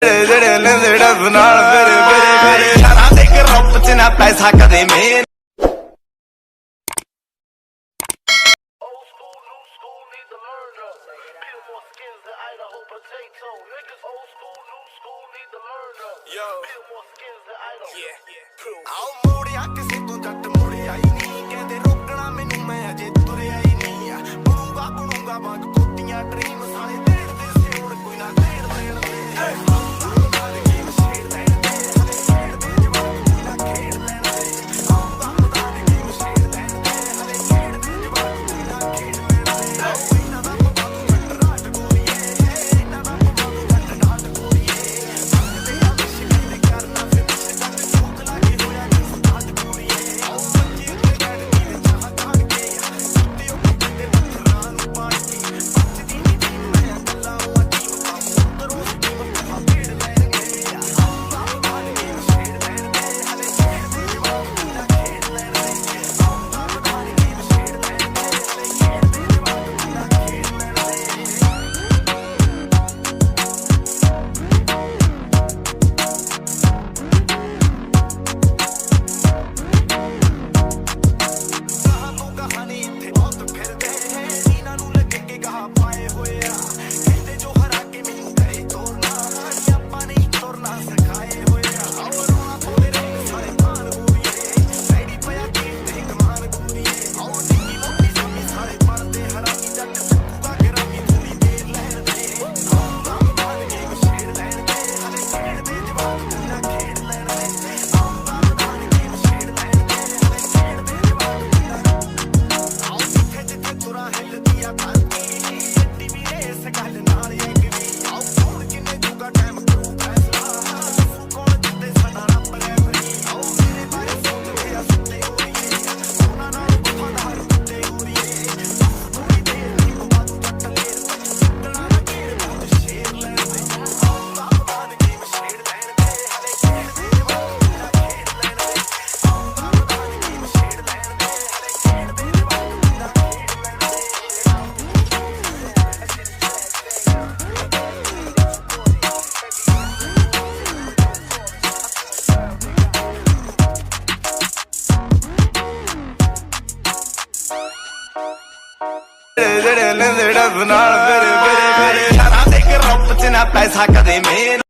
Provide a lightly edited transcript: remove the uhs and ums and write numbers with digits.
ਜਿਹੜੇ ਲੈਂਦੇ ਡੱਬ ਨਾਲ ਮੇਰੇ ਯਾਰਾਂ ਦੇ ਗਰੁੱਪ ਚ ਨਾ ਪੈਸਾ ਕਦੇ ਮੇਨ ਆਓ ਮੋੜਿਆ ਕਿਸੇ ਤੋਂ ਜੱਟ ਮੁੜਿਆ ਹੀ ਨਹੀਂ ਕਹਿੰਦੇ ਰੋਕਣਾ ਮੈਨੂੰ ਮੈਂ ਅਜੇ ਤੁਰਿਆ ਹੀ ਨਹੀਂ ਆ ਬਣੂਗਾ ਵਾਂਗ ਕੋਟੀਆਂ ਡ੍ਰੀਮ ਸਾਲੇ ਦੇਖਦੇ ਸੀ ਹੁਣ ਕੋਈ ਨਾ ਦੇਣ ਦੇਣ ਜਿਹੜੇ ਲੈਂਦੇ ਡੱਬ ਨਾਲ ਮੇਰੇ ਯਾਰਾਂ ਦੇ ਗਰੁੱਪ ਚ ਨਾ ਪੈਸਾ ਕਦੇ ਮੇਨ